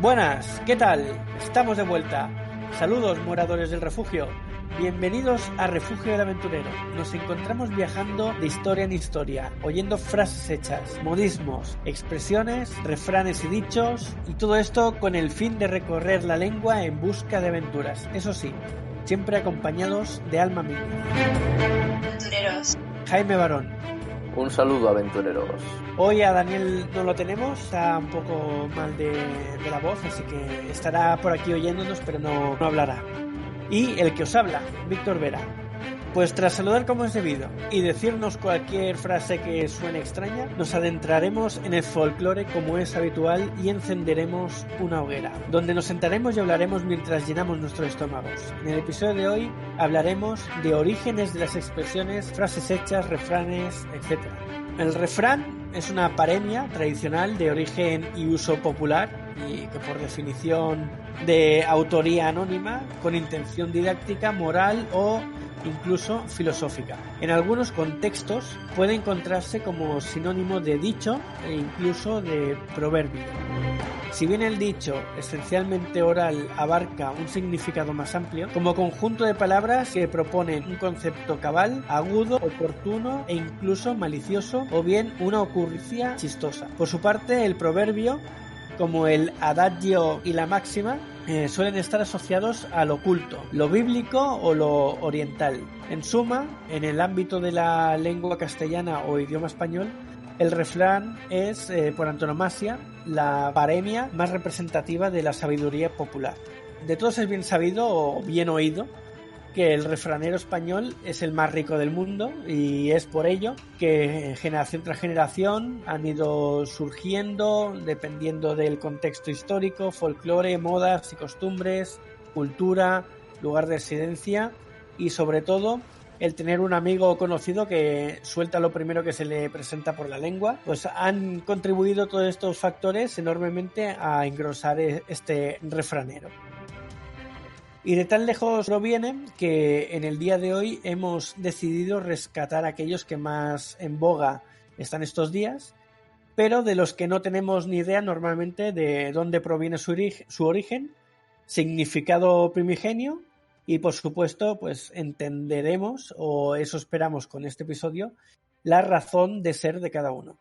Buenas, ¿qué tal? Estamos de vuelta. Saludos, moradores del refugio. Bienvenidos a Refugio del Aventurero. Nos encontramos viajando de historia en historia, oyendo frases hechas, modismos, expresiones, refranes y dichos, y todo esto con el fin de recorrer la lengua en busca de aventuras. Eso sí, siempre acompañados de Alma Mía. Aventureros. Jaime Barón. Un saludo, aventureros. Hoy a Daniel no lo tenemos, está un poco mal de la voz, así que estará por aquí oyéndonos, pero no hablará. Y el que os habla, Víctor Vera. Pues tras saludar como es debido y decirnos cualquier frase que suene extraña, nos adentraremos en el folclore como es habitual y encenderemos una hoguera, donde nos sentaremos y hablaremos mientras llenamos nuestros estómagos. En el episodio de hoy hablaremos de orígenes de las expresiones, frases hechas, refranes, etc. El refrán es una paremia tradicional de origen y uso popular y que por definición de autoría anónima, con intención didáctica, moral o incluso filosófica. En algunos contextos puede encontrarse como sinónimo de dicho e incluso de proverbio. Si bien el dicho, esencialmente oral, abarca un significado más amplio, como conjunto de palabras que proponen un concepto cabal, agudo, oportuno e incluso malicioso, o bien una ocurrencia chistosa. Por su parte, el proverbio, como el adagio y la máxima, suelen estar asociados a lo oculto, lo bíblico o lo oriental. En suma, en el ámbito de la lengua castellana o idioma español, el refrán es, por antonomasia, la paremia más representativa de la sabiduría popular. De todos es bien sabido o bien oído que el refranero español es el más rico del mundo y es por ello que generación tras generación han ido surgiendo dependiendo del contexto histórico, folclore, modas y costumbres, cultura, lugar de residencia y sobre todo el tener un amigo conocido que suelta lo primero que se le presenta por la lengua, pues han contribuido todos estos factores enormemente a engrosar este refranero. Y de tan lejos provienen que en el día de hoy hemos decidido rescatar aquellos que más en boga están estos días, pero de los que no tenemos ni idea normalmente de dónde proviene su origen, significado primigenio y por supuesto pues entenderemos, o eso esperamos con este episodio, la razón de ser de cada uno.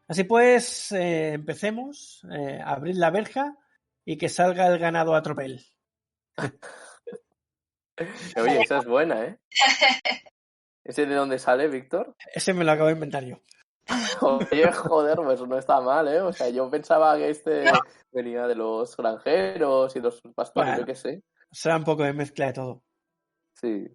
Así pues, empecemos, abrid la verja y que salga el ganado a tropel. Oye, esa es buena, ¿eh? ¿Ese de dónde sale, Víctor? Ese me lo acabo de inventar yo. Oye, joder, pues no está mal, ¿eh? O sea, yo pensaba que este venía de los granjeros y los pastores, Bueno, yo qué sé. será un poco de mezcla de todo. Sí.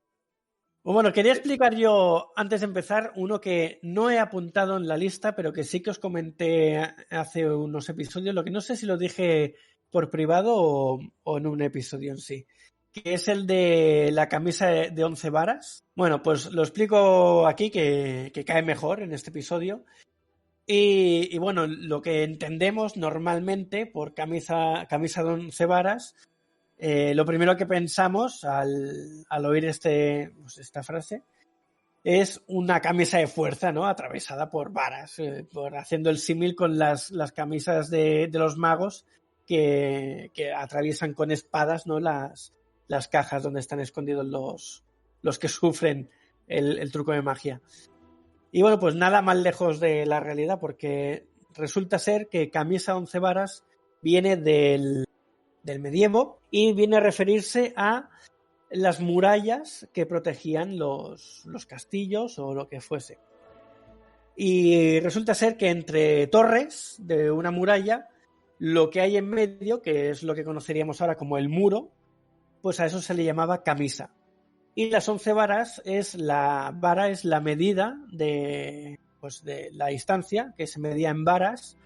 Bueno, quería explicar yo, antes de empezar, uno que no he apuntado en la lista, pero que sí que os comenté hace unos episodios, lo que no sé si lo dije por privado o en un episodio en sí, que es el de la camisa de 11 varas. Bueno, pues lo explico aquí, que cae mejor en este episodio. Y bueno, lo que entendemos normalmente por camisa de 11 varas, lo primero que pensamos al oír esta frase es una camisa de fuerza, ¿no? Atravesada por varas, haciendo el símil con las camisas de los magos que atraviesan con espadas, ¿no? Las cajas donde están escondidos los que sufren el truco de magia. Y bueno, pues nada más lejos de la realidad, porque resulta ser que camisa 11 varas viene del medievo y viene a referirse a las murallas que protegían los castillos o lo que fuese. Y resulta ser que entre torres de una muralla, lo que hay en medio, que es lo que conoceríamos ahora como el muro, pues a eso se le llamaba camisa. Y las 11 varas la medida de la distancia, que se medía en varas,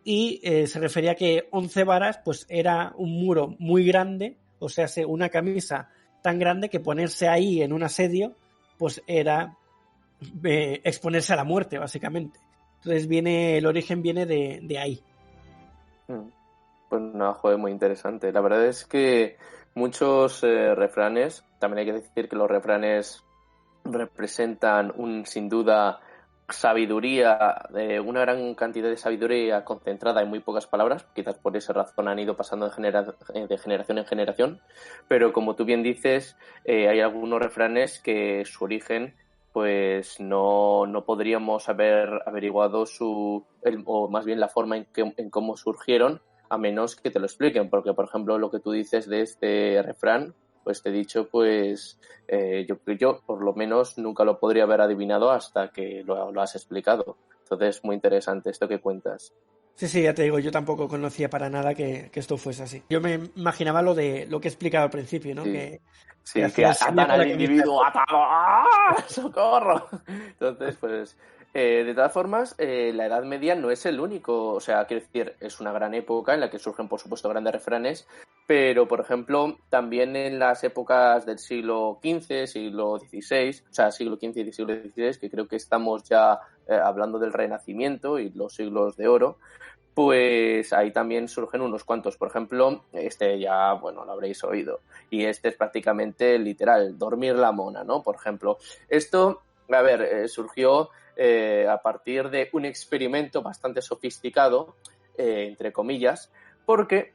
y se refería a que 11 varas pues era un muro muy grande, o sea, una camisa tan grande que ponerse ahí en un asedio pues era exponerse a la muerte, básicamente. Entonces el origen viene de ahí. Pues no, joder, muy interesante. La verdad es que muchos refranes, también hay que decir que los refranes representan sin duda sabiduría, una gran cantidad de sabiduría concentrada en muy pocas palabras, quizás por esa razón han ido pasando de generación en generación, pero como tú bien dices, hay algunos refranes que su origen pues no podríamos haber averiguado o más bien la forma en cómo surgieron, a menos que te lo expliquen, porque por ejemplo lo que tú dices de este refrán, pues te he dicho, pues yo por lo menos nunca lo podría haber adivinado hasta que lo has explicado. Entonces, muy interesante esto que cuentas. Sí, ya te digo, yo tampoco conocía para nada que esto fuese así. Yo me imaginaba lo que he explicado al principio, ¿no? Sí, Que sí, que hacías seña atan con al la camisa. individuo, atado, ¡ah! ¡Socorro! Entonces, pues, de todas formas, la Edad Media no es el único, o sea, quiero decir, es una gran época en la que surgen, por supuesto, grandes refranes, pero, por ejemplo, también en las épocas del siglo XV, siglo XVI, o sea, siglo XV y siglo XVI, que creo que estamos ya hablando del Renacimiento y los siglos de oro, pues ahí también surgen unos cuantos. Por ejemplo, este ya, bueno, lo habréis oído. Y este es prácticamente literal, dormir la mona, ¿no? Por ejemplo, esto, a ver, surgió a partir de un experimento bastante sofisticado, entre comillas, porque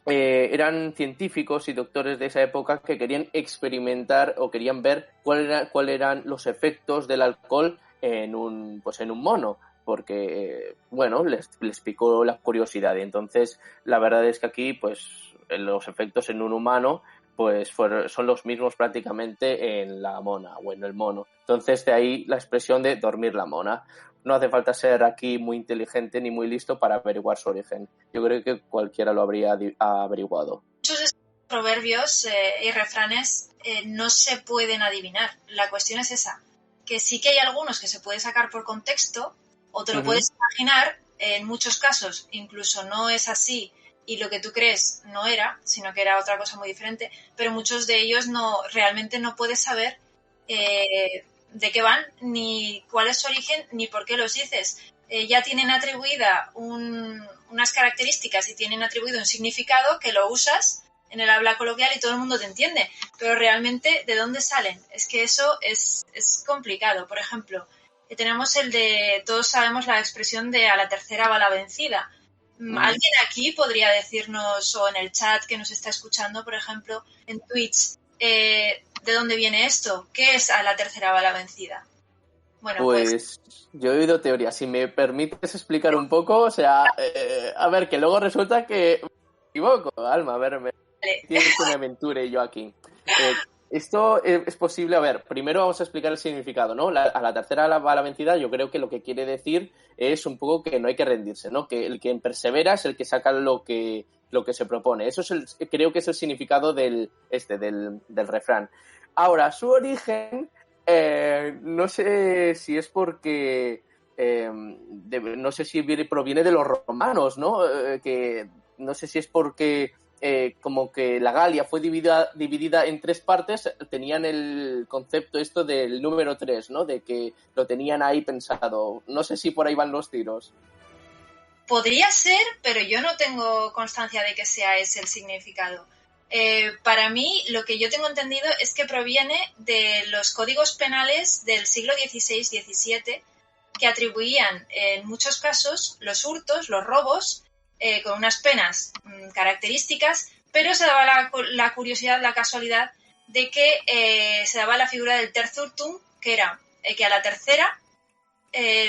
eran científicos y doctores de esa época que querían experimentar o querían ver cuáles eran los efectos del alcohol en un mono, porque, bueno, les picó la curiosidad. Y entonces, la verdad es que aquí, pues, los efectos en un humano, pues, son los mismos prácticamente en la mona o en el mono. Entonces, de ahí la expresión de dormir la mona. No hace falta ser aquí muy inteligente ni muy listo para averiguar su origen. Yo creo que cualquiera lo habría averiguado. Muchos de estos proverbios y refranes no se pueden adivinar. La cuestión es esa, que sí que hay algunos que se puede sacar por contexto o te lo puedes imaginar. En muchos casos incluso no es así y lo que tú crees no era, sino que era otra cosa muy diferente, pero muchos de ellos realmente no puedes saber de qué van, ni cuál es su origen, ni por qué los dices. Ya tienen atribuida unas características y tienen atribuido un significado que lo usas en el habla coloquial y todo el mundo te entiende, pero realmente ¿de dónde salen? Es que eso es complicado. Por ejemplo, tenemos todos sabemos la expresión de a la tercera va la vencida. ¿Alguien aquí podría decirnos, o en el chat que nos está escuchando, por ejemplo, en Twitch, de dónde viene esto? ¿Qué es a la tercera va la vencida? Bueno, pues yo he oído teorías. Si me permites explicar un poco, o sea, a ver, que luego resulta que me equivoco, Alma, a ver, tienes que me aventure yo aquí. Esto es posible, a ver, primero vamos a explicar el significado, ¿no? A la tercera va la vencida, yo creo que lo que quiere decir es un poco que no hay que rendirse, ¿no? Que el que persevera es el que saca lo que se propone. Eso creo que es el significado del refrán. Ahora, su origen, no sé si es porque, no sé si proviene de los romanos, ¿no? Que no sé si es porque como que la Galia fue dividida en tres partes, tenían el concepto esto del número 3, ¿no? De que lo tenían ahí pensado. No sé si por ahí van los tiros. Podría ser, pero yo no tengo constancia de que sea ese el significado. Para mí, lo que yo tengo entendido es que proviene de los códigos penales del siglo XVI-XVII que atribuían en muchos casos los hurtos, los robos, con unas penas características, pero se daba la curiosidad, la casualidad de que se daba la figura del terzurtum, que era que a la tercera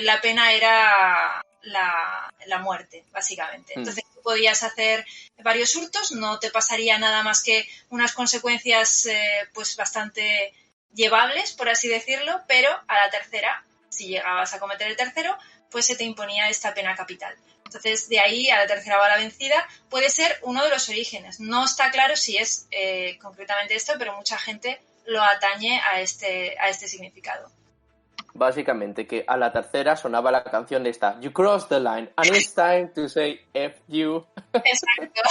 la pena era la muerte, básicamente. Entonces tú podías hacer varios hurtos, no te pasaría nada más que unas consecuencias pues bastante llevables, por así decirlo, pero a la tercera, si llegabas a cometer el tercero, pues se te imponía esta pena capital. Entonces, de ahí a la tercera va la vencida, puede ser uno de los orígenes. No está claro si es concretamente esto, pero mucha gente lo atañe a este significado. Básicamente, que a la tercera sonaba la canción de esta, You crossed the line, and it's time to say F you. Exacto.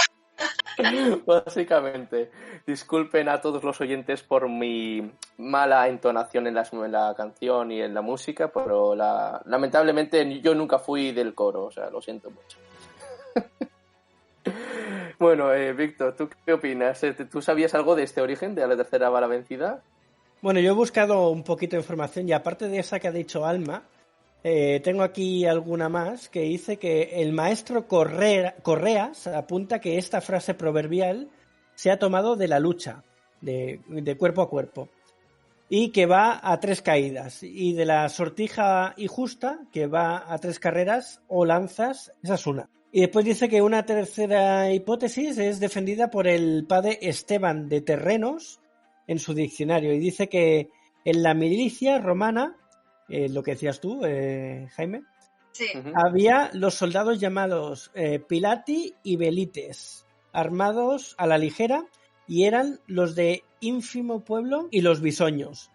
Básicamente. Disculpen a todos los oyentes por mi mala entonación en la canción y en la música, pero lamentablemente yo nunca fui del coro, o sea, lo siento mucho. Bueno, Víctor, ¿tú qué opinas? ¿Tú sabías algo de este origen, de a la tercera va la vencida? Bueno, yo he buscado un poquito de información y aparte de esa que ha dicho Alma, Tengo aquí alguna más que dice que el maestro Correas apunta que esta frase proverbial se ha tomado de la lucha, de cuerpo a cuerpo, y que va a 3 caídas, y de la sortija y justa, que va a 3 carreras o lanzas, esa es una. Y después dice que una tercera hipótesis es defendida por el padre Esteban de Terrenos en su diccionario, y dice que en la milicia romana, lo que decías tú, Jaime, Sí. había los soldados llamados Pilati y Velites, armados a la ligera, y eran los de ínfimo pueblo y los bisoños.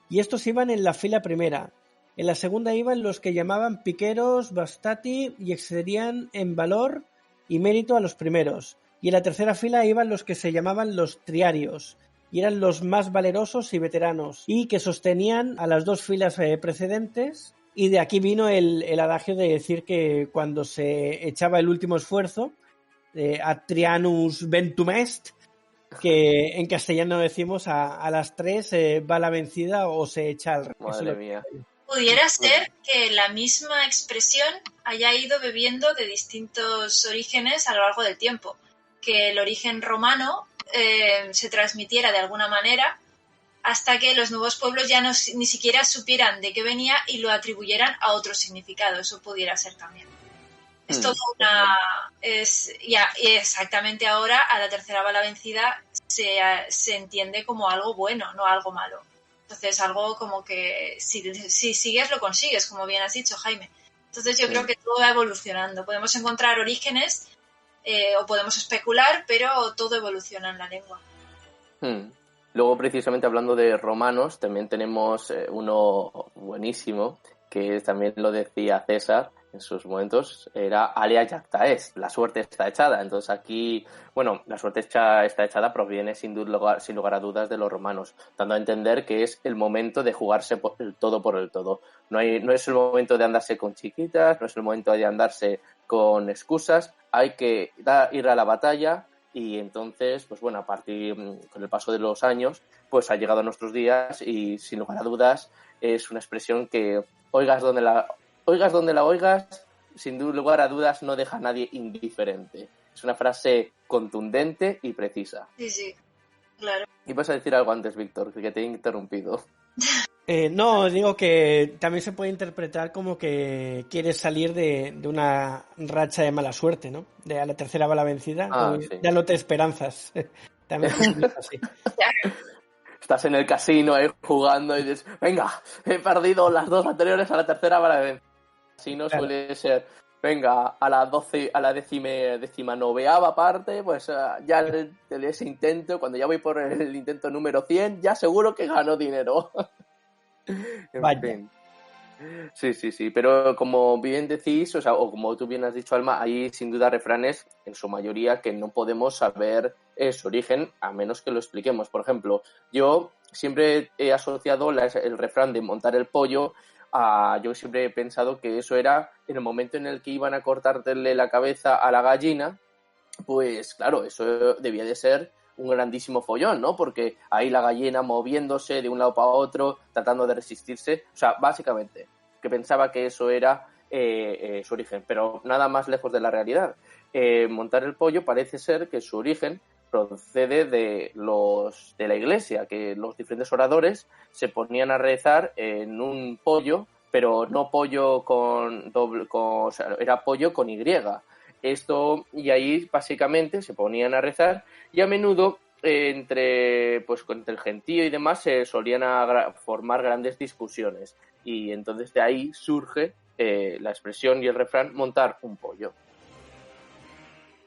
Y estos iban en la fila primera. En la segunda iban los que llamaban piqueros, bastati, y excedían en valor y mérito a los primeros. Y en la tercera fila iban los que se llamaban los triarios, y eran los más valerosos y veteranos, y que sostenían a las 2 filas precedentes. Y de aquí vino el adagio de decir que cuando se echaba el último esfuerzo, Atrianus ventum est, que en castellano decimos a las 3 va la vencida o se echa al rey. Madre mía. Pudiera ser que la misma expresión haya ido bebiendo de distintos orígenes a lo largo del tiempo, que el origen romano se transmitiera de alguna manera hasta que los nuevos pueblos ya ni siquiera supieran de qué venía y lo atribuyeran a otro significado. Eso pudiera ser también. Es todo y exactamente ahora, a la tercera bala vencida se entiende como algo bueno, no algo malo. Entonces, algo como que si sigues, lo consigues, como bien has dicho, Jaime. Entonces, yo creo que todo va evolucionando. Podemos encontrar orígenes o podemos especular, pero todo evoluciona en la lengua. Luego, precisamente hablando de romanos, también tenemos uno buenísimo, que también lo decía César en sus momentos, era alea jacta est, la suerte está echada. Entonces aquí, bueno, la suerte está echada proviene sin lugar a dudas de los romanos, dando a entender que es el momento de jugarse el todo por el todo. No es el momento de andarse con chiquitas, no es el momento de andarse con excusas, hay que ir a la batalla. Y entonces, pues bueno, a partir con el paso de los años, pues ha llegado a nuestros días y sin lugar a dudas es una expresión que oigas donde la oigas, sin lugar a dudas no deja a nadie indiferente. Es una frase contundente y precisa. Sí, claro. ¿Y vas a decir algo antes, Víctor, que te he interrumpido? No, digo que también se puede interpretar como que quieres salir de una racha de mala suerte, ¿no? De a la tercera bala vencida, Sí. ya no te esperanzas. También es así. Estás en el casino ahí jugando y dices, venga, he perdido las 2 anteriores, a la tercera bala vencida. Así no suele ser, venga, a la 19ª parte, pues ya de ese intento, cuando ya voy por el intento número 100, ya seguro que gano dinero. En fin. Sí, pero como bien decís, o como tú bien has dicho, Alma, hay sin duda refranes, en su mayoría, que no podemos saber su origen, a menos que lo expliquemos. Por ejemplo, yo siempre he asociado el refrán de montar el pollo yo siempre he pensado que eso era en el momento en el que iban a cortarle la cabeza a la gallina, pues claro, eso debía de ser un grandísimo follón, ¿no? Porque ahí la gallina moviéndose de un lado para otro, tratando de resistirse. O sea, básicamente, que pensaba que eso era su origen, pero nada más lejos de la realidad. Montar el pollo parece ser que su origen procede de la iglesia, que los diferentes oradores se ponían a rezar en un pollo, pero no pollo o sea, era pollo con Y. Y ahí básicamente se ponían a rezar y a menudo entre el gentío y demás se solían formar grandes discusiones y entonces de ahí surge la expresión y el refrán montar un pollo.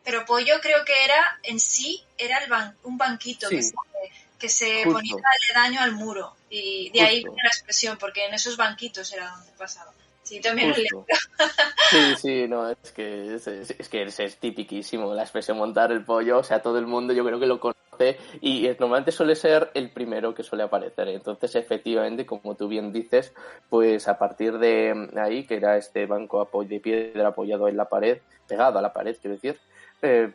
Pero pollo creo que era un banquito que se ponía aledaño al muro y de ahí viene la expresión, porque en esos banquitos era donde pasaba. Sí, también lo leo. Sí, no, es que es tipiquísimo la expresión montar el pollo, o sea, todo el mundo yo creo que lo conoce y normalmente suele ser el primero que suele aparecer. Entonces, efectivamente, como tú bien dices, pues a partir de ahí, que era este banco de piedra apoyado en la pared, pegado a la pared, quiero decir,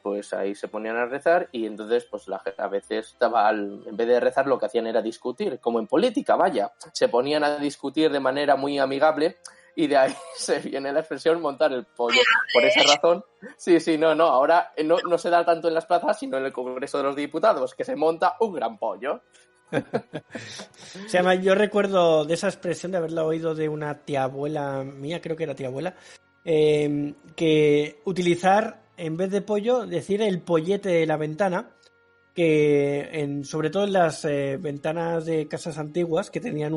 pues ahí se ponían a rezar y entonces pues a veces en vez de rezar lo que hacían era discutir, como en política, vaya, se ponían a discutir de manera muy amigable y de ahí se viene la expresión montar el pollo. Por esa razón, sí, no, ahora no se da tanto en las plazas, sino en el Congreso de los Diputados, que se monta un gran pollo. O sea, yo recuerdo de esa expresión de haberla oído de una tía abuela mía, creo que era tía abuela, que utilizar, en vez de pollo, decir el pollete de la ventana, que sobre todo en las ventanas de casas antiguas, que tenían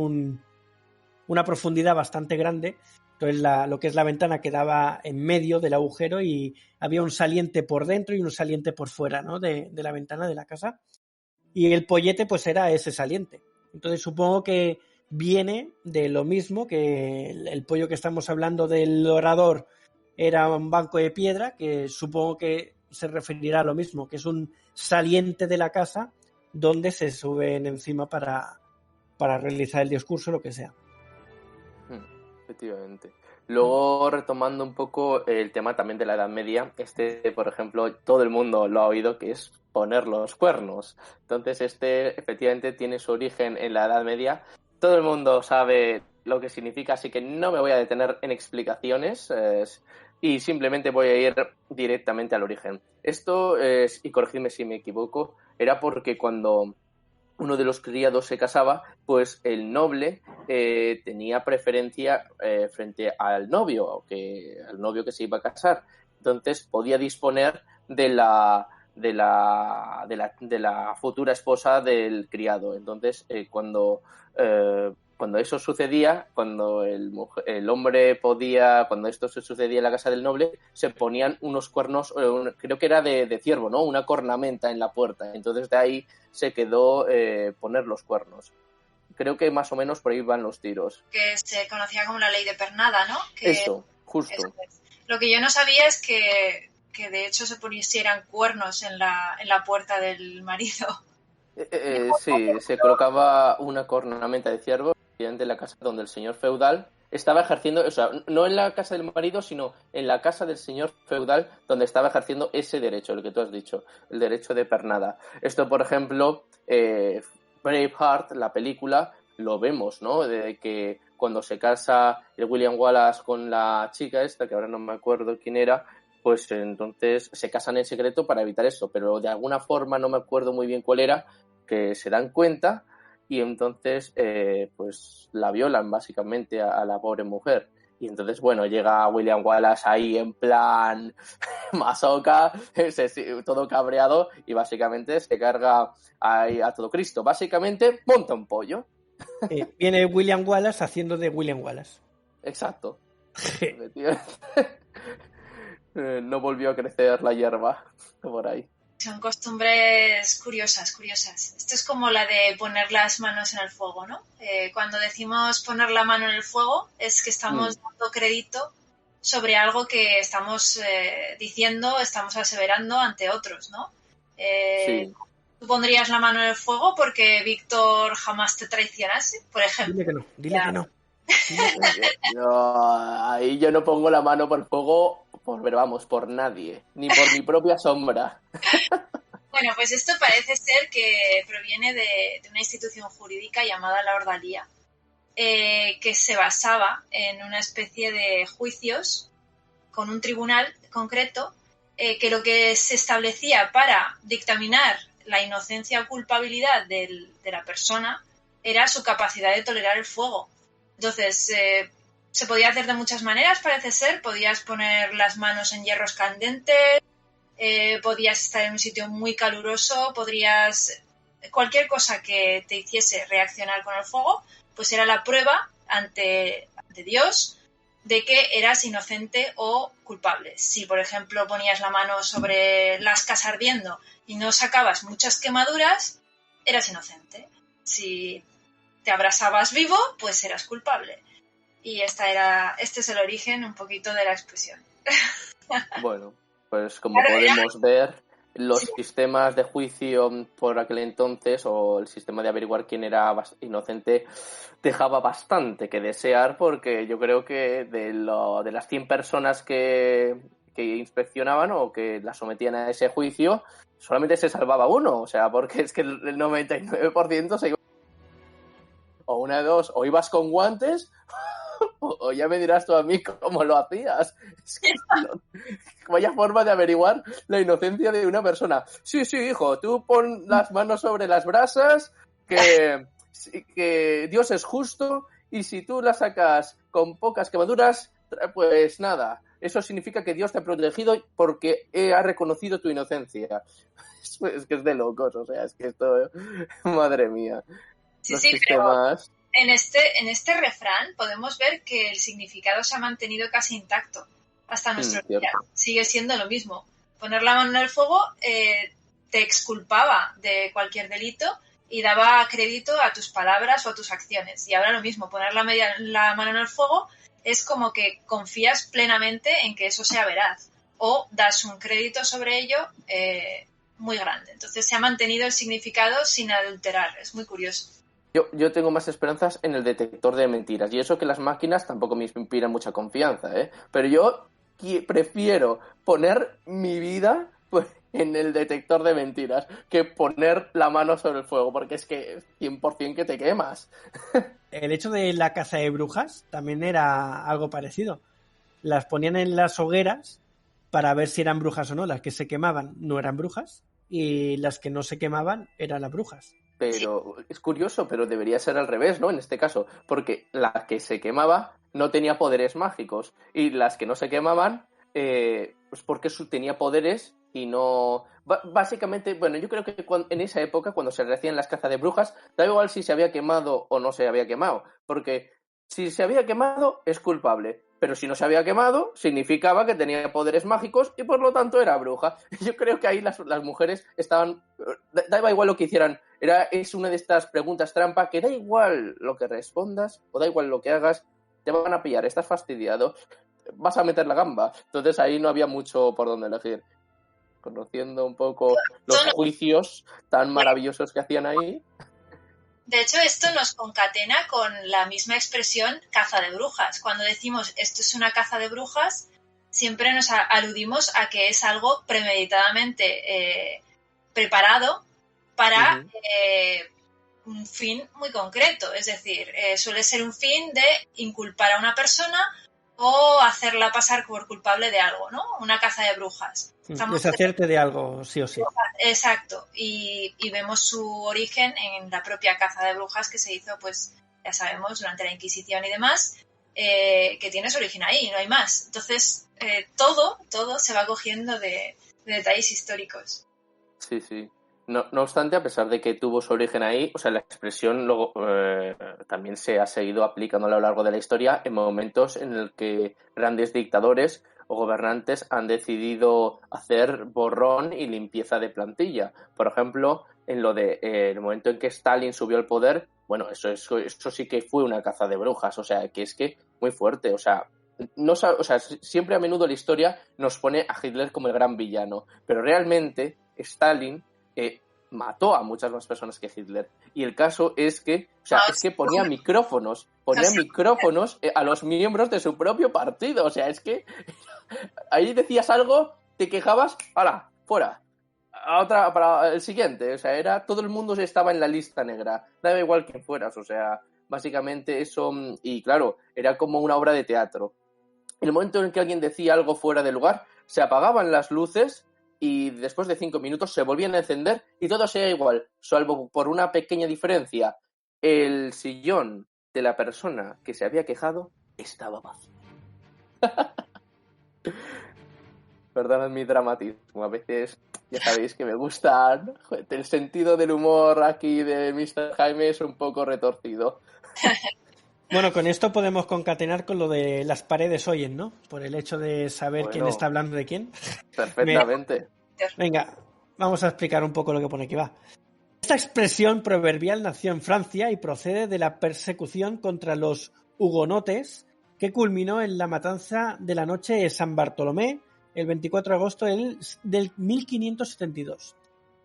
una profundidad bastante grande, entonces lo que es la ventana quedaba en medio del agujero y había un saliente por dentro y un saliente por fuera, ¿no? de la ventana de la casa, y el pollete pues era ese saliente. Entonces supongo que viene de lo mismo, que el pollo que estamos hablando del orador era un banco de piedra, que supongo que se referirá a lo mismo, que es un saliente de la casa donde se suben encima para realizar el discurso, lo que sea. Efectivamente. Luego, retomando un poco el tema también de la Edad Media, por ejemplo, todo el mundo lo ha oído, que es poner los cuernos. Entonces, efectivamente tiene su origen en la Edad Media. Todo el mundo sabe lo que significa, así que no me voy a detener en explicaciones y simplemente voy a ir directamente al origen. Esto es, y corregidme si me equivoco, era porque cuando uno de los criados se casaba, pues el noble tenía preferencia frente al novio que se iba a casar. Entonces podía disponer de la futura esposa del criado. Entonces cuando eso sucedía, cuando el hombre podía, cuando esto se sucedía en la casa del noble, se ponían unos cuernos, creo que era de ciervo, ¿no? Una cornamenta en la puerta. Entonces de ahí se quedó poner los cuernos. Creo que más o menos por ahí van los tiros. Que se conocía como la ley de pernada, ¿no? Eso, justo. Eso es. Lo que yo no sabía es que de hecho se pusieran cuernos en la puerta del marido. Sí, se colocaba una cornamenta de ciervo en la casa donde el señor feudal estaba ejerciendo, o sea, no en la casa del marido, sino en la casa del señor feudal donde estaba ejerciendo ese derecho, el que tú has dicho, el derecho de pernada. Esto, por ejemplo, Braveheart, la película, lo vemos, ¿no? De que cuando se casa el William Wallace con la chica esta, que ahora no me acuerdo quién era, pues entonces se casan en secreto para evitar eso, pero de alguna forma, no me acuerdo muy bien cuál era, que se dan cuenta y entonces pues la violan básicamente a la pobre mujer. Y entonces, bueno, llega William Wallace ahí en plan masoca, todo cabreado, y básicamente se carga ahí a todo Cristo. Básicamente monta un pollo. Viene William Wallace haciendo de William Wallace. Exacto. No volvió a crecer la hierba por ahí. Son costumbres curiosas. Esto es como la de poner las manos en el fuego, ¿no? Cuando decimos poner la mano en el fuego es que estamos dando crédito sobre algo que estamos diciendo, estamos aseverando ante otros, ¿no? Sí. ¿Tú pondrías la mano en el fuego porque Víctor jamás te traicionase, por ejemplo? Dile que no. Ahí yo no pongo la mano por fuego, por nadie, ni por mi propia sombra. Bueno, pues esto parece ser que proviene de una institución jurídica llamada la ordalía, que se basaba en una especie de juicios con un tribunal concreto, que lo que se establecía para dictaminar la inocencia o culpabilidad de la persona era su capacidad de tolerar el fuego. Entonces, se podía hacer de muchas maneras, parece ser. Podías poner las manos en hierros candentes, podías estar en un sitio muy caluroso, cualquier cosa que te hiciese reaccionar con el fuego, pues era la prueba ante Dios de que eras inocente o culpable. Si, por ejemplo, ponías la mano sobre lascas ardiendo y no sacabas muchas quemaduras, eras inocente. Si te abrasabas vivo, pues eras culpable. Y este es el origen un poquito de la expresión. Bueno, pues como podemos ver, los sistemas de juicio por aquel entonces, o el sistema de averiguar quién era inocente, dejaba bastante que desear, porque yo creo que de las 100 personas que inspeccionaban o que las sometían a ese juicio, solamente se salvaba uno. O sea, porque es que el 99% se iba... O una de dos, o ibas con guantes o ya me dirás tú a mí cómo lo hacías. Es que vaya forma de averiguar la inocencia de una persona. Sí, hijo, tú pon las manos sobre las brasas, que Dios es justo, y si tú las sacas con pocas quemaduras, pues nada, eso significa que Dios te ha protegido porque ha reconocido tu inocencia. Es que es de locos, o sea, es que esto, madre mía. Sí, Los sí, sistemas... pero en este refrán podemos ver que el significado se ha mantenido casi intacto hasta nuestro día. Sigue siendo lo mismo. Poner la mano en el fuego te exculpaba de cualquier delito y daba crédito a tus palabras o a tus acciones. Y ahora lo mismo, poner la mano en el fuego es como que confías plenamente en que eso sea veraz o das un crédito sobre ello muy grande. Entonces se ha mantenido el significado sin adulterar. Es muy curioso. Yo tengo más esperanzas en el detector de mentiras. Y eso que las máquinas tampoco me inspiran mucha confianza, ¿eh? Pero yo prefiero poner mi vida pues, en el detector de mentiras que poner la mano sobre el fuego, porque es que 100% que te quemas. El hecho de la caza de brujas también era algo parecido. Las ponían en las hogueras para ver si eran brujas o no. Las que se quemaban no eran brujas y las que no se quemaban eran las brujas. Pero es curioso, pero debería ser al revés, ¿no? En este caso, porque la que se quemaba no tenía poderes mágicos y las que no se quemaban, pues porque tenía poderes y no... Básicamente, bueno, yo creo que en esa época, cuando se hacían las cazas de brujas, da igual si se había quemado o no se había quemado, porque si se había quemado es culpable, pero si no se había quemado significaba que tenía poderes mágicos y por lo tanto era bruja. Yo creo que ahí las mujeres estaban... Daba igual lo que hicieran. Es una de estas preguntas trampa que da igual lo que respondas o da igual lo que hagas, te van a pillar, estás fastidiado, vas a meter la gamba. Entonces ahí no había mucho por donde elegir. Conociendo un poco los juicios tan maravillosos que hacían ahí. De hecho, esto nos concatena con la misma expresión caza de brujas. Cuando decimos esto es una caza de brujas, siempre nos aludimos a que es algo premeditadamente preparado para un fin muy concreto. Es decir, suele ser un fin de inculpar a una persona o hacerla pasar por culpable de algo, ¿no? Una caza de brujas. Deshacerte de algo, sí o sí. Exacto. Y vemos su origen en la propia caza de brujas que se hizo, pues, ya sabemos, durante la Inquisición y demás, que tiene su origen ahí, no hay más. Entonces, todo se va cogiendo de detalles históricos. Sí, sí. No obstante, a pesar de que tuvo su origen ahí, o sea, la expresión luego también se ha seguido aplicando a lo largo de la historia en momentos en el que grandes dictadores o gobernantes han decidido hacer borrón y limpieza de plantilla. Por ejemplo, en lo de el momento en que Stalin subió al poder, bueno, eso sí que fue una caza de brujas, o sea, que es que muy fuerte, o sea, siempre a menudo la historia nos pone a Hitler como el gran villano, pero realmente Stalin mató a muchas más personas que Hitler. Y el caso es que, es que ponía micrófonos a los miembros de su propio partido. O sea, es que ahí decías algo, te quejabas, ¡hala! Fuera. Para el siguiente. O sea, todo el mundo estaba en la lista negra. Daba igual quién fueras. O sea, básicamente eso. Y claro, era como una obra de teatro. En el momento en que alguien decía algo fuera de lugar, se apagaban las luces y después de 5 minutos se volvían a encender y todo seguía igual, salvo por una pequeña diferencia. El sillón de la persona que se había quejado estaba vacío. Perdonad mi dramatismo, a veces ya sabéis que me gusta, ¿no? El sentido del humor aquí de Mr. Jaime es un poco retorcido. Bueno, con esto podemos concatenar con lo de las paredes oyen, ¿no? Por el hecho de saber quién está hablando de quién. Perfectamente. Venga, vamos a explicar un poco lo que pone aquí, va. Esta expresión proverbial nació en Francia y procede de la persecución contra los hugonotes que culminó en la matanza de la noche de San Bartolomé el 24 de agosto del 1572.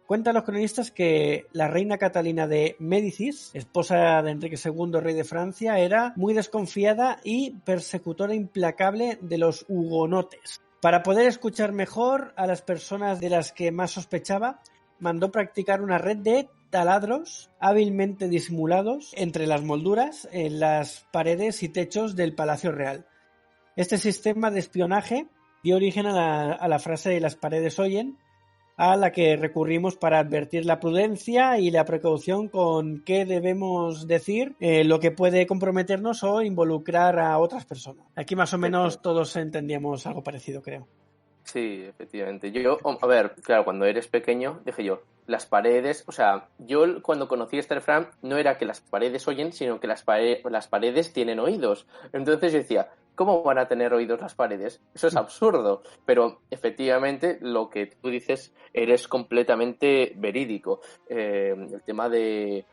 Cuentan los cronistas que la reina Catalina de Médicis, esposa de Enrique II, rey de Francia, era muy desconfiada y persecutora implacable de los hugonotes. Para poder escuchar mejor a las personas de las que más sospechaba, mandó practicar una red de taladros hábilmente disimulados entre las molduras en las paredes y techos del Palacio Real. Este sistema de espionaje dio origen a la frase de las paredes oyen, a la que recurrimos para advertir la prudencia y la precaución con qué debemos decir lo que puede comprometernos o involucrar a otras personas. Aquí más o menos todos entendíamos algo parecido, creo. Sí, efectivamente. Yo, a ver, claro, cuando eres pequeño, dije yo, las paredes, o sea, yo cuando conocí a Fram no era que las paredes oyen, sino que las paredes tienen oídos. Entonces yo decía, ¿cómo van a tener oídos las paredes? Eso es absurdo. Pero efectivamente lo que tú dices eres completamente verídico. El tema de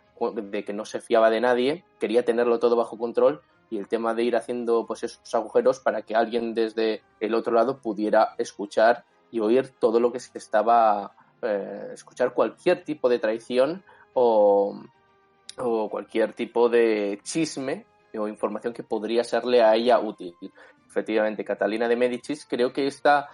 que no se fiaba de nadie, quería tenerlo todo bajo control, y el tema de ir haciendo pues esos agujeros para que alguien desde el otro lado pudiera escuchar y oír todo lo que se estaba escuchar cualquier tipo de traición o cualquier tipo de chisme o información que podría serle a ella útil. Efectivamente, Catalina de Médicis, creo que esta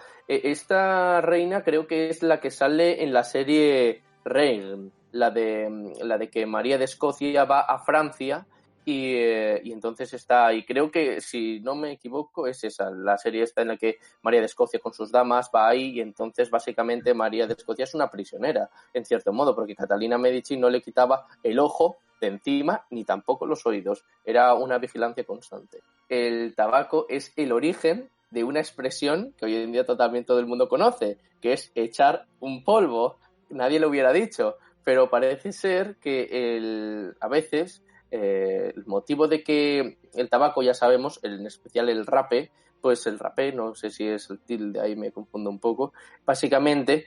reina creo que es la que sale en la serie Reign, la de que María de Escocia va a Francia y entonces está ahí. Creo que, si no me equivoco, es esa, la serie esta en la que María de Escocia con sus damas va ahí y entonces básicamente María de Escocia es una prisionera, en cierto modo, porque Catalina Medici no le quitaba el ojo de encima ni tampoco los oídos. Era una vigilancia constante. El tabaco es el origen de una expresión que hoy en día totalmente todo el mundo conoce, que es echar un polvo. Nadie lo hubiera dicho, pero parece ser que a veces el motivo de que el tabaco, ya sabemos, en especial el rape, pues el rapé, no sé si es el tilde, ahí me confundo un poco, básicamente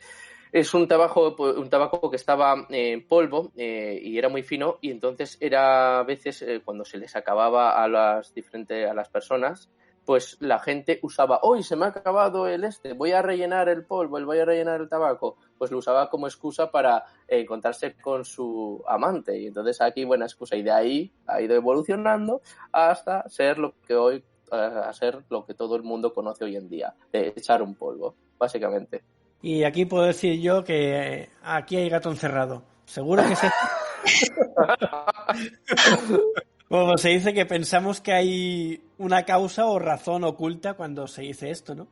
es un tabaco que estaba en polvo y era muy fino, y entonces era a veces cuando se les acababa a las personas, pues la gente usaba, hoy se me ha acabado voy a rellenar el polvo, voy a rellenar el tabaco, pues lo usaba como excusa para encontrarse con su amante, y entonces aquí buena excusa, y de ahí ha ido evolucionando hasta ser lo que hoy, a ser lo que todo el mundo conoce hoy en día, de echar un polvo, básicamente. Y aquí puedo decir yo que aquí hay gato encerrado. Seguro que se... Como se dice que pensamos que hay una causa o razón oculta cuando se dice esto, ¿no?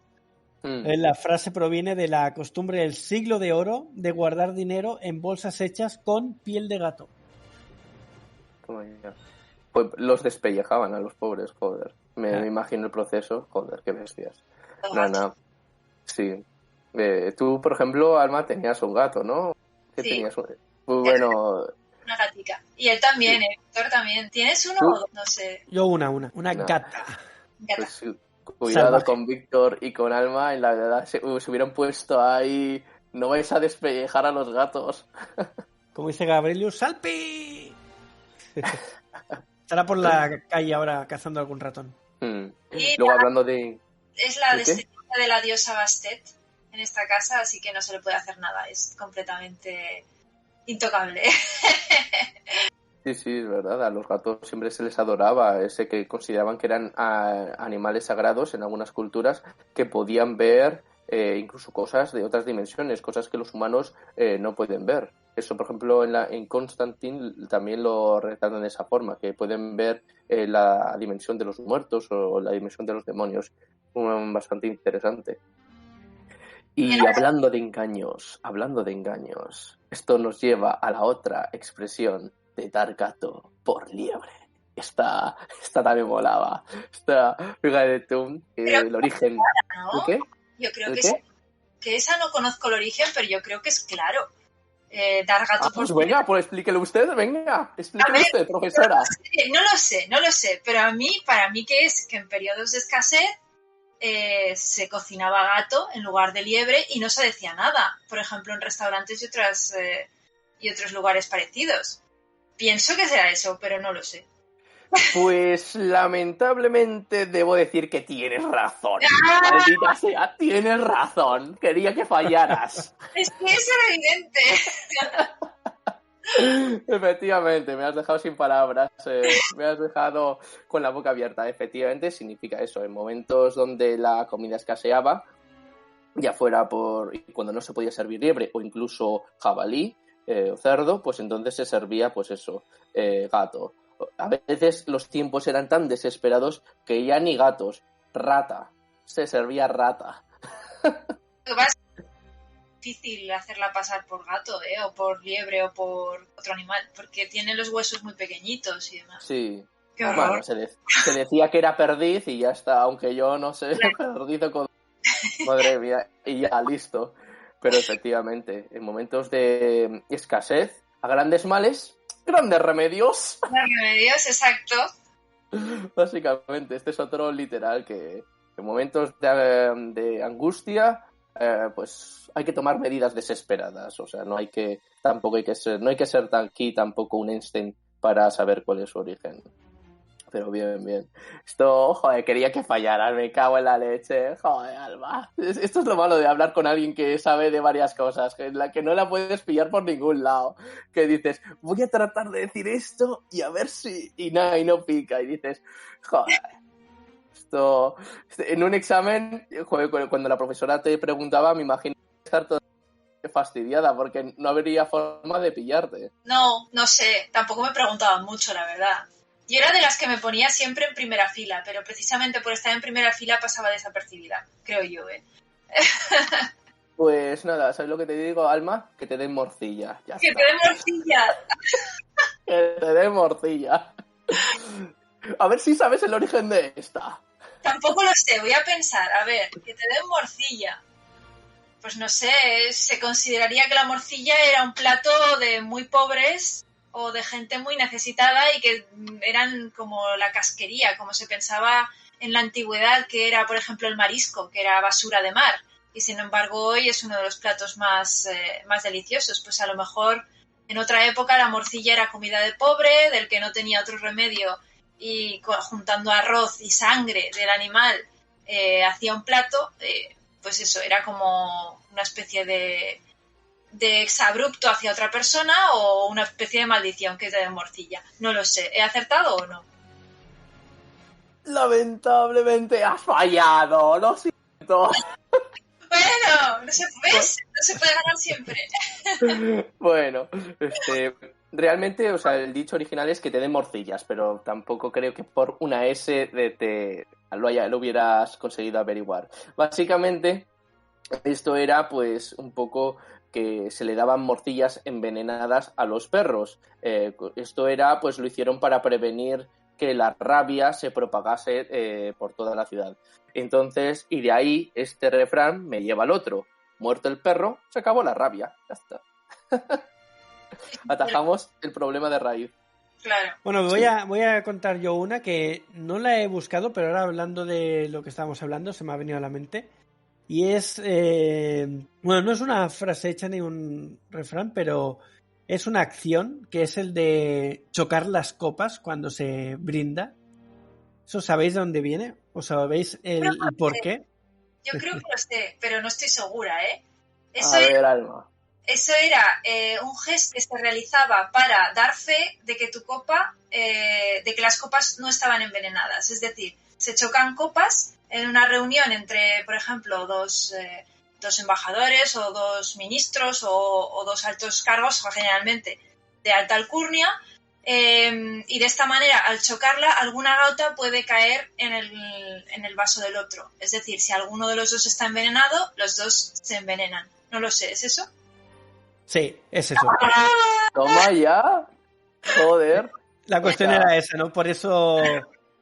La frase proviene de la costumbre del siglo de oro de guardar dinero en bolsas hechas con piel de gato. Pues los despellejaban a los pobres, joder. Me imagino el proceso, joder, qué bestias. Nada. Sí. Tú, por ejemplo, Alma, tenías un gato, ¿no? ¿Qué sí. Tenías? Muy bueno. Una gatica. Y él también, sí. Héctor también. ¿Tienes uno o dos? No sé. Yo una gata. Pues, cuidado salvaje. Con Víctor y con Alma, en la verdad se hubieran puesto ahí, no vais a despellejar a los gatos. Como dice Gabrielius, ¡Salpi! Estará por la calle ahora cazando algún ratón. Luego hablando de... Es la descendencia de la diosa Bastet en esta casa, así que no se le puede hacer nada, es completamente intocable. Sí, es verdad, a los gatos siempre se les adoraba, ese que consideraban que eran animales sagrados en algunas culturas, que podían ver incluso cosas de otras dimensiones, cosas que los humanos no pueden ver. Eso, por ejemplo, en Constantine también lo retratan de esa forma, que pueden ver la dimensión de los muertos o la dimensión de los demonios. Bastante interesante. Y hablando de engaños, esto nos lleva a la otra expresión de dar gato por liebre. Esta también molaba. Fíjate tú, el origen. Clara, ¿no? ¿Qué? Yo creo que esa no conozco el origen, pero yo creo que es claro. Dar gato por pues venga, pues explíquelo usted, explíquelo usted, profesora. No lo sé, pero para mí que es que en periodos de escasez se cocinaba gato en lugar de liebre y no se decía nada, por ejemplo en restaurantes y otros lugares parecidos. Pienso que será eso, pero no lo sé. Pues lamentablemente debo decir que tienes razón. Maldita sea, tienes razón. Quería que fallaras. Es que eso era evidente. Efectivamente, me has dejado sin palabras, me has dejado con la boca abierta. Efectivamente, significa eso, en momentos donde la comida escaseaba, ya fuera cuando no se podía servir liebre o incluso jabalí, o cerdo, pues entonces se servía, pues eso, gato. A veces los tiempos eran tan desesperados que ya ni gatos, rata, se servía rata. Va a ser difícil hacerla pasar por gato, o por liebre o por otro animal, porque tiene los huesos muy pequeñitos y demás. Sí. Qué horror. Bueno, se decía que era perdiz y ya está, aunque yo no sé, perdiz o con... Madre mía, y ya, listo. Pero efectivamente, en momentos de escasez, a grandes males, grandes remedios. Grandes remedios, exacto. Básicamente, este es otro literal que en momentos de angustia, pues hay que tomar medidas desesperadas. O sea, no hay que ser tampoco un Einstein para saber cuál es su origen. Pero bien. Esto, joder, quería que fallaras, me cago en la leche. Joder, Alba. Esto es lo malo de hablar con alguien que sabe de varias cosas, que no la puedes pillar por ningún lado. Que dices, voy a tratar de decir esto y a ver si... Y nada, y no pica. Y dices, joder. Esto... En un examen, joder, cuando la profesora te preguntaba, me imagino estar toda fastidiada porque no habría forma de pillarte. No sé, tampoco me preguntaban mucho, la verdad. Yo era de las que me ponía siempre en primera fila, pero precisamente por estar en primera fila pasaba desapercibida, creo yo, Pues nada, ¿sabes lo que te digo, Alma? Que te den morcilla. Ya ¡Que está. te den morcilla! Que te den morcilla. A ver si sabes el origen de esta. Tampoco lo sé, voy a pensar, a ver, que te den morcilla. Pues no sé, se consideraría que la morcilla era un plato de muy pobres o de gente muy necesitada y que eran como la casquería, como se pensaba en la antigüedad que era, por ejemplo, el marisco, que era basura de mar. Y sin embargo hoy es uno de los platos más deliciosos. Pues a lo mejor en otra época la morcilla era comida de pobre, del que no tenía otro remedio, y juntando arroz y sangre del animal hacía un plato, pues eso, era como una especie de exabrupto hacia otra persona o una especie de maldición que te den morcilla. No lo sé, ¿he acertado o no? Lamentablemente has fallado, lo siento. Bueno, no se puede ganar siempre. Bueno, realmente, o sea, el dicho original es que te den morcillas, pero tampoco creo que por una S lo hubieras conseguido averiguar. Básicamente, esto era pues un poco que se le daban morcillas envenenadas a los perros. Esto era, pues lo hicieron para prevenir que la rabia se propagase por toda la ciudad. Entonces, y de ahí este refrán me lleva al otro. Muerto el perro, se acabó la rabia. Ya está. Atajamos el problema de raíz. Claro. Bueno, voy a contar yo una que no la he buscado, pero ahora hablando de lo que estábamos hablando, se me ha venido a la mente. Y es, bueno, no es una frase hecha ni un refrán, pero es una acción que es el de chocar las copas cuando se brinda. ¿Eso sabéis de dónde viene? ¿O sabéis el por qué? Yo creo que lo sé, pero no estoy segura, ¿eh? Alma. Eso era un gesto que se realizaba para dar fe de que tu copa, de que las copas no estaban envenenadas. Es decir, se chocan copas en una reunión entre, por ejemplo, dos embajadores o dos ministros o dos altos cargos, generalmente de alta alcurnia, y de esta manera, al chocarla, alguna gota puede caer en el vaso del otro. Es decir, si alguno de los dos está envenenado, los dos se envenenan. No lo sé, ¿es eso? Sí, es eso. Toma ya. Joder. La cuestión era esa, ¿no? Por eso,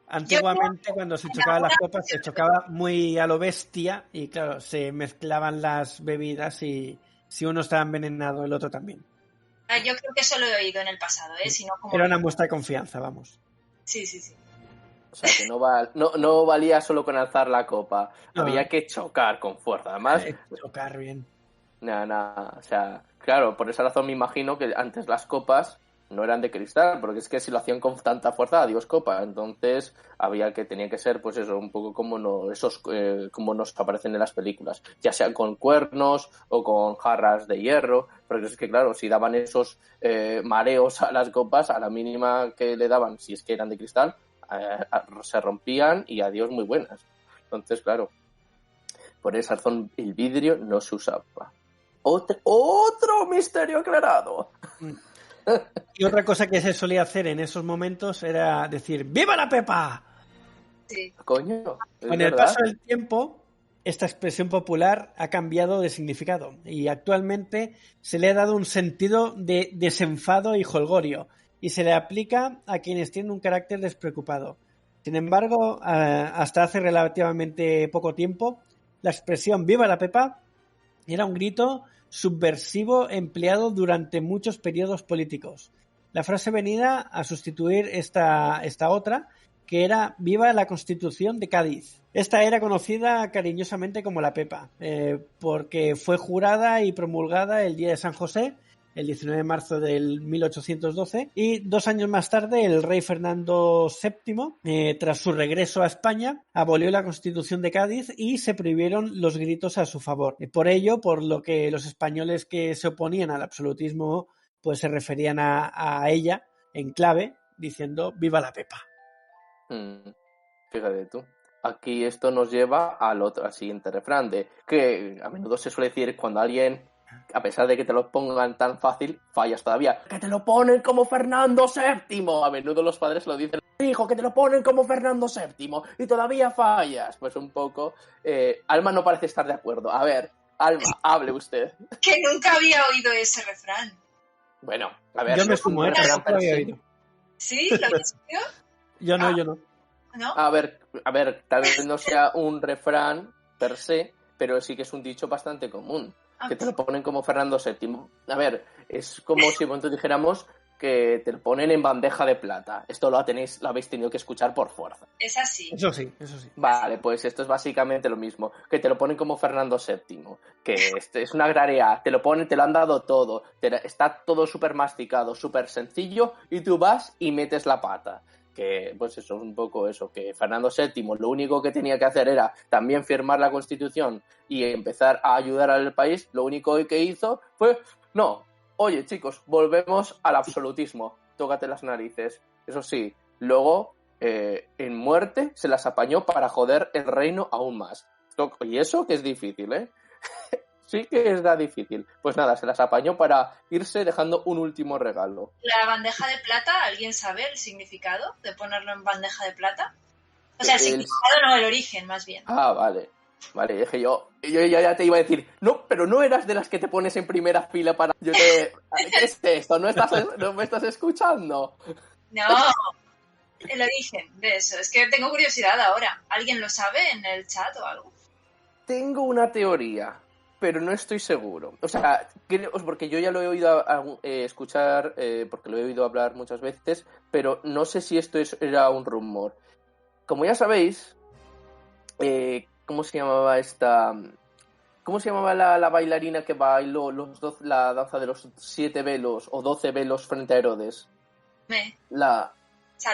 antiguamente, cuando se chocaban las copas, se chocaba muy a lo bestia y, claro, se mezclaban las bebidas y si uno estaba envenenado, el otro también. Yo creo que eso lo he oído en el pasado, ¿eh? Si no, como... Era una muestra de confianza, vamos. Sí. O sea, que no valía solo con alzar la copa. No. Había que chocar con fuerza. Además, chocar bien. O sea, claro, por esa razón me imagino que antes las copas no eran de cristal, porque es que si lo hacían con tanta fuerza, adiós copa. Entonces tenía que ser, pues eso, un poco como como nos aparecen en las películas, ya sean con cuernos o con jarras de hierro, porque es que claro, si daban esos mareos a las copas, a la mínima que le daban, si es que eran de cristal, se rompían y adiós muy buenas. Entonces, claro, por esa razón el vidrio no se usaba. Otro misterio aclarado. Y otra cosa que se solía hacer en esos momentos era decir ¡Viva la Pepa! Sí. Coño, ¿es Con el verdad? paso del tiempo, esta expresión popular ha cambiado de significado y actualmente se le ha dado un sentido de desenfado y jolgorio y se le aplica a quienes tienen un carácter despreocupado. Sin embargo, hasta hace relativamente poco tiempo, la expresión ¡Viva la Pepa! Era un grito subversivo empleado durante muchos periodos políticos. La frase venía a sustituir esta otra, que era ¡Viva la Constitución de Cádiz! Esta era conocida cariñosamente como la Pepa, porque fue jurada y promulgada el día de San José, el 19 de marzo del 1812, y 2 años más tarde el rey Fernando VII, tras su regreso a España, abolió la Constitución de Cádiz y se prohibieron los gritos a su favor. Por ello, por lo que los españoles que se oponían al absolutismo pues se referían a ella en clave, diciendo ¡Viva la Pepa! Fíjate tú. Aquí esto nos lleva al siguiente refrán, que a menudo se suele decir cuando alguien, a pesar de que te lo pongan tan fácil, fallas todavía. ¡Que te lo ponen como Fernando VII! A menudo los padres lo dicen. Hijo, que te lo ponen como Fernando VII y todavía fallas. Pues un poco... Alma no parece estar de acuerdo. A ver, Alma, hable usted. Que nunca había oído ese refrán. Bueno, a ver... Yo me sumo, un refrán lo había per se. oído. ¿Sí? ¿Lo habías oído? Yo no. ¿No? A ver, tal vez no sea un refrán per se, pero sí que es un dicho bastante común. Que te lo ponen como Fernando VII. A ver, es como si nosotros dijéramos que te lo ponen en bandeja de plata. Esto lo habéis tenido que escuchar por fuerza. Es así. Eso sí. Vale, pues esto es básicamente lo mismo. Que te lo ponen como Fernando VII. Que es una graria. Te lo han dado todo. Está todo súper masticado, súper sencillo. Y tú vas y metes la pata. Que pues eso es un poco eso, que Fernando VII lo único que tenía que hacer era también firmar la Constitución y empezar a ayudar al país. Lo único que hizo fue, no, oye chicos, volvemos al absolutismo, tócate las narices. Eso sí, luego en muerte se las apañó para joder el reino aún más. Y eso que es difícil, ¿eh? Sí que es difícil. Pues nada, se las apañó para irse dejando un último regalo. La bandeja de plata, ¿alguien sabe el significado de ponerlo en bandeja de plata? O sea, el significado no, el origen, más bien. Ah, vale. Vale, dije yo ya te iba a decir, no, pero no eras de las que te pones en primera fila para... ¿Qué es esto? ¿No me estás escuchando? No, el origen de eso. Es que tengo curiosidad ahora. ¿Alguien lo sabe en el chat o algo? Tengo una teoría, pero no estoy seguro. O sea, porque yo ya lo he oído escuchar, porque lo he oído hablar muchas veces, pero no sé si esto era un rumor. Como ya sabéis, ¿cómo se llamaba esta? ¿Cómo se llamaba la bailarina que bailó la danza de los 7 velos o 12 velos frente a Herodes?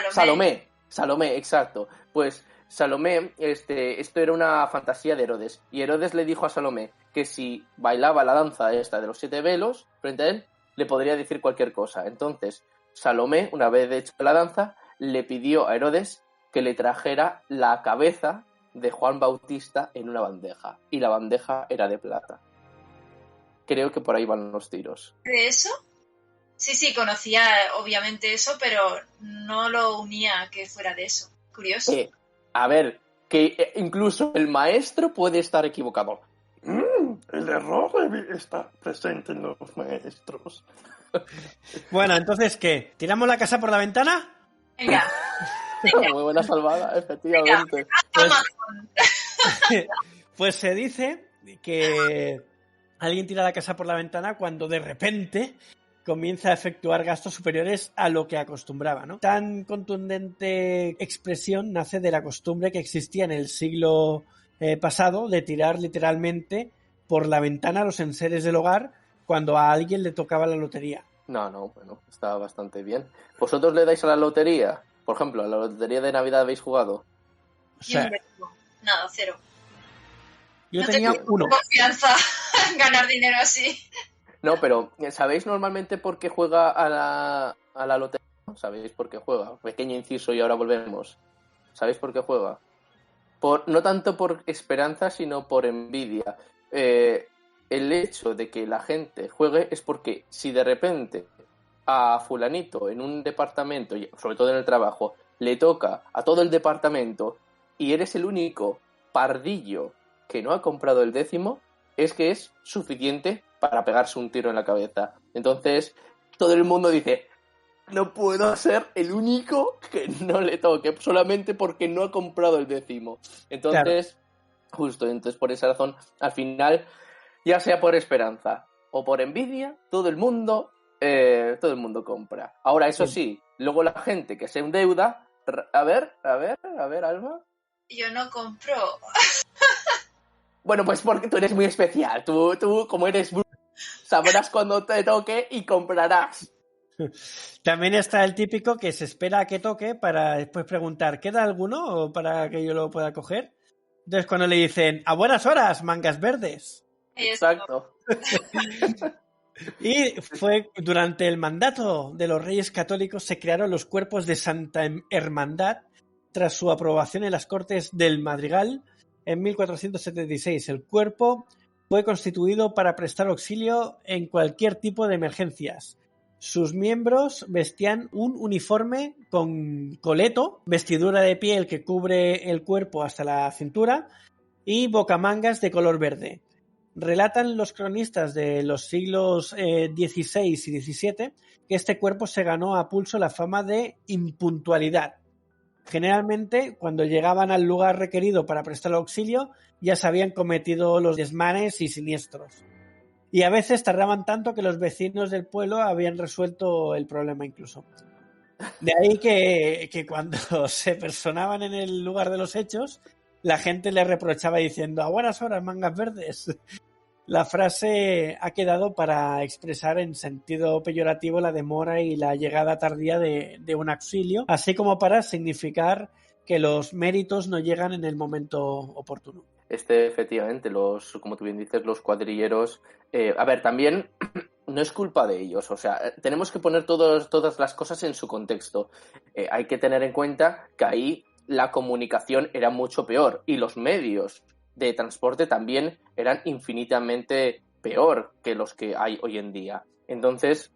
Salomé, exacto. Pues Salomé, esto era una fantasía de Herodes. Y Herodes le dijo a Salomé que si bailaba la danza esta de los 7 velos frente a él, le podría decir cualquier cosa. Entonces, Salomé, una vez hecho la danza, le pidió a Herodes que le trajera la cabeza de Juan Bautista en una bandeja. Y la bandeja era de plata. Creo que por ahí van los tiros. ¿De eso? Sí, conocía obviamente eso, pero no lo unía a que fuera de eso. Curioso. A ver, que incluso el maestro puede estar equivocado. El error está presente en los maestros. Bueno, entonces, ¿qué? ¿Tiramos la casa por la ventana? Venga. Muy buena salvada, efectivamente. Pues se dice que alguien tira la casa por la ventana cuando de repente comienza a efectuar gastos superiores a lo que acostumbraba, ¿no? Tan contundente expresión nace de la costumbre que existía en el siglo pasado de tirar literalmente por la ventana los enseres del hogar cuando a alguien le tocaba la lotería. No, bueno, está bastante bien. ¿Vosotros le dais a la lotería? Por ejemplo, ¿a la lotería de Navidad habéis jugado? O sea, nada, 0. Yo no tenía tengo 1. confianza en ganar dinero así. No, pero ¿sabéis normalmente por qué juega a la lotería? ¿Sabéis por qué juega? Pequeño inciso y ahora volvemos. ¿Sabéis por qué juega? No tanto por esperanza, sino por envidia. el hecho de que la gente juegue es porque si de repente a fulanito en un departamento, sobre todo en el trabajo, le toca a todo el departamento y eres el único pardillo que no ha comprado el 10º, es que es suficiente para pegarse un tiro en la cabeza. Entonces, todo el mundo dice, no puedo ser el único que no le toque, solamente porque no ha comprado el 10º. Entonces, justo, entonces por esa razón, al final, ya sea por esperanza o por envidia, todo el mundo compra. Ahora, eso sí, luego la gente que se endeuda, a ver, Alma. Yo no compro. Bueno, pues porque tú eres muy especial. Tú como eres sabrás cuando te toque y comprarás. También está el típico que se espera a que toque para después preguntar, ¿queda alguno o para que yo lo pueda coger? Entonces cuando le dicen, a buenas horas, mangas verdes. Exacto. Y fue durante el mandato de los Reyes Católicos se crearon los cuerpos de Santa Hermandad tras su aprobación en las Cortes del Madrigal en 1476. El cuerpo fue constituido para prestar auxilio en cualquier tipo de emergencias. Sus miembros vestían un uniforme con coleto, vestidura de piel que cubre el cuerpo hasta la cintura y bocamangas de color verde. Relatan los cronistas de los siglos XVI y XVII que este cuerpo se ganó a pulso la fama de impuntualidad. Generalmente, cuando llegaban al lugar requerido para prestar auxilio, ya se habían cometido los desmanes y siniestros. Y a veces tardaban tanto que los vecinos del pueblo habían resuelto el problema incluso. De ahí que cuando se personaban en el lugar de los hechos, la gente les reprochaba diciendo, a buenas horas, mangas verdes. La frase ha quedado para expresar en sentido peyorativo la demora y la llegada tardía de un auxilio, así como para significar que los méritos no llegan en el momento oportuno. Efectivamente, como tú bien dices, los cuadrilleros... a ver, también no es culpa de ellos, o sea, tenemos que poner todas las cosas en su contexto. Hay que tener en cuenta que ahí la comunicación era mucho peor y los medios de transporte también eran infinitamente peor que los que hay hoy en día. Entonces,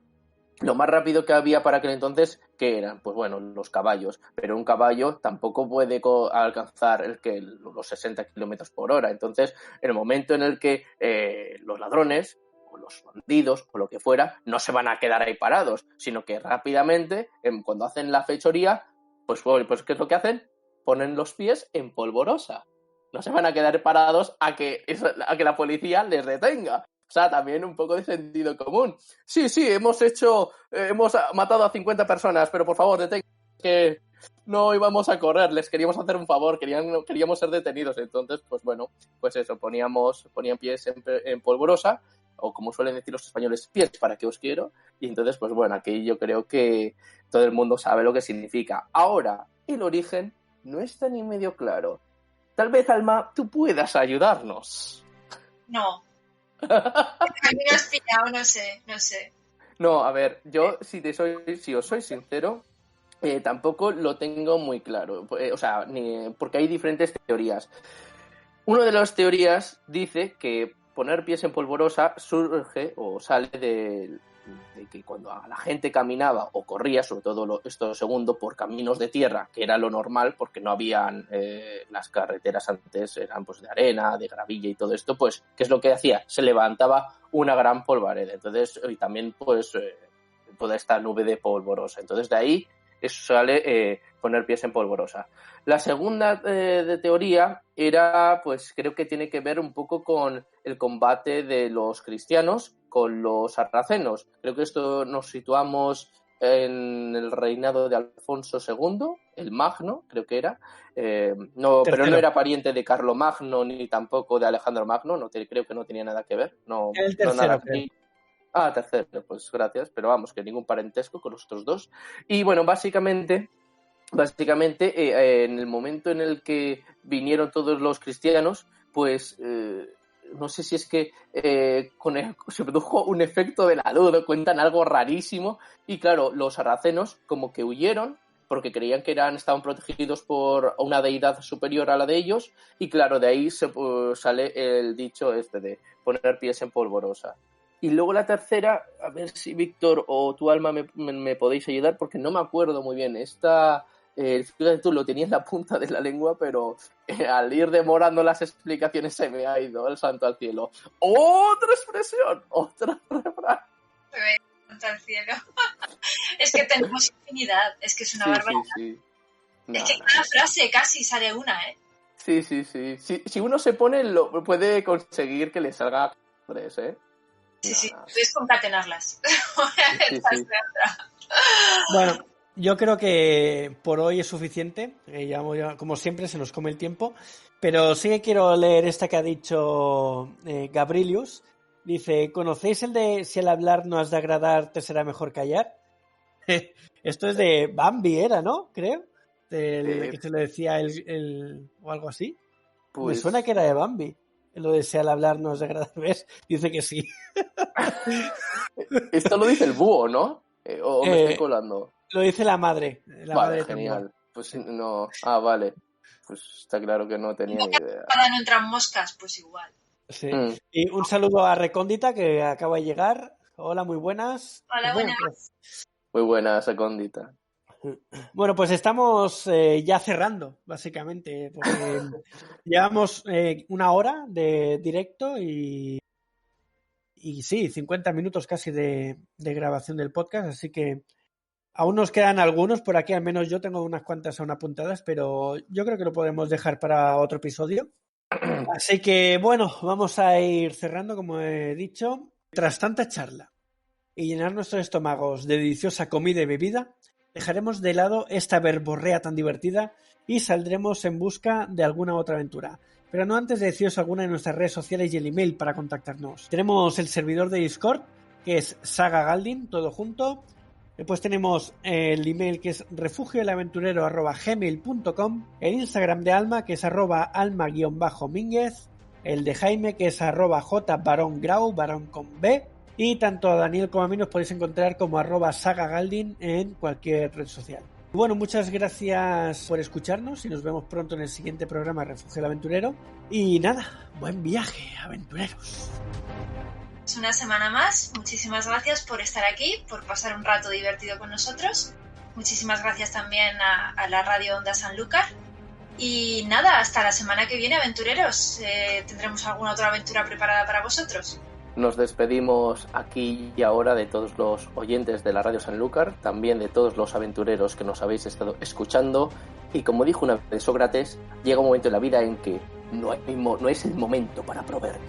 lo más rápido que había para aquel entonces, ¿qué eran? Pues bueno, los caballos. Pero un caballo tampoco puede alcanzar los 60 kilómetros por hora. Entonces, en el momento en el que los ladrones o los bandidos o lo que fuera no se van a quedar ahí parados, sino que rápidamente, cuando hacen la fechoría, pues ¿qué es lo que hacen? Ponen los pies en polvorosa. No se van a quedar parados a que la policía les detenga. O sea, también un poco de sentido común. Sí, hemos matado a 50 personas, pero por favor, detengan, que no íbamos a correr, les queríamos hacer un favor, queríamos ser detenidos. Entonces, pues bueno, pues eso, ponían pies en polvorosa, o como suelen decir los españoles, pies para que os quiero. Y entonces, pues bueno, aquí yo creo que todo el mundo sabe lo que significa. Ahora, el origen no está ni medio claro. Tal vez, Alma, tú puedas ayudarnos. No. A mí me has pillado, no sé. No, a ver, yo si os soy sincero, tampoco lo tengo muy claro. O sea, porque hay diferentes teorías. Una de las teorías dice que poner pies en polvorosa surge o sale de que cuando la gente caminaba o corría, sobre todo esto segundo, por caminos de tierra, que era lo normal porque no habían las carreteras antes, eran pues de arena, de gravilla y todo esto, pues ¿qué es lo que hacía? Se levantaba una gran polvareda, entonces, y también pues toda esta nube de polvorosa, entonces de ahí eso sale poner pies en polvorosa. La segunda de teoría era, pues creo que tiene que ver un poco con el combate de los cristianos con los sarracenos. Creo que esto nos situamos en el reinado de Alfonso II, el Magno, creo que era. Pero no era pariente de Carlomagno ni tampoco de Alejandro Magno, creo que no tenía nada que ver. El tercero, tercero, pues gracias, pero vamos, que ningún parentesco con los otros dos. Y bueno, básicamente en el momento en el que vinieron todos los cristianos, pues no sé si es que se produjo un efecto de la luz, cuentan algo rarísimo, y claro, los sarracenos como que huyeron porque creían que estaban protegidos por una deidad superior a la de ellos, y claro, de ahí sale el dicho de poner pies en polvorosa. Y luego la tercera, a ver si Víctor o tu Alma me podéis ayudar, porque no me acuerdo muy bien. Tú lo tenías en la punta de la lengua, pero al ir demorando las explicaciones se me ha ido el santo al cielo. ¡Otra expresión! ¡Otra refrán! Santo al cielo. Es que tenemos infinidad, es que es una barbaridad. Sí. Es que cada frase casi sale una, ¿eh? Sí. Si uno se pone, puede conseguir que le salga 3, ¿eh? Sí, puedes concatenarlas. Sí. Bueno, yo creo que por hoy es suficiente. Ya, como siempre, se nos come el tiempo. Pero sí que quiero leer esta que ha dicho Gabrilius. Dice, ¿conocéis el de si al hablar no has de agradar, te será mejor callar? Esto es de Bambi, era, ¿no? Creo. Que se lo decía o algo así. Pues... Me suena que era de Bambi. Lo de si al hablar no has de agradar, ¿ves? Dice que sí. Esto lo dice el búho, ¿no? ¿O me estoy colando? Lo dice la madre. Vale, genial. Pues no... vale. Pues está claro que no tenía ni idea. Para no entran moscas, pues igual. Sí. Y un saludo a Recóndita, que acaba de llegar. Hola, muy buenas. Hola, buenas. Muy buenas, Recóndita. Bueno, pues estamos ya cerrando, básicamente, porque llevamos 1 hora de directo y sí, 50 minutos casi de grabación del podcast, así que aún nos quedan algunos por aquí, al menos yo tengo unas cuantas aún apuntadas, pero yo creo que lo podemos dejar para otro episodio. Así que bueno, vamos a ir cerrando, como he dicho. Tras tanta charla y llenar nuestros estómagos de deliciosa comida y bebida, dejaremos de lado esta verborrea tan divertida y saldremos en busca de alguna otra aventura. Pero no antes de deciros alguna de nuestras redes sociales y el email para contactarnos. Tenemos el servidor de Discord, que es SagaGaldin, todo junto. Después tenemos el email, que es refugioelaventurero@gmail.com. El Instagram de Alma, que es @alma_mínguez. El de Jaime, que es @jbarongrau, barón con B. Y tanto a Daniel como a mí nos podéis encontrar como @SagaGaldin en cualquier red social. Bueno, muchas gracias por escucharnos y nos vemos pronto en el siguiente programa Refugio el Aventurero. Y nada, buen viaje, aventureros. Es una semana más. Muchísimas gracias por estar aquí, por pasar un rato divertido con nosotros. Muchísimas gracias también a la Radio Onda Sanlúcar. Y nada, hasta la semana que viene, aventureros. ¿Tendremos alguna otra aventura preparada para vosotros? Nos despedimos aquí y ahora de todos los oyentes de la Radio Sanlúcar, también de todos los aventureros que nos habéis estado escuchando. Y como dijo una vez Sócrates, llega un momento en la vida en que no es el momento para proverbios.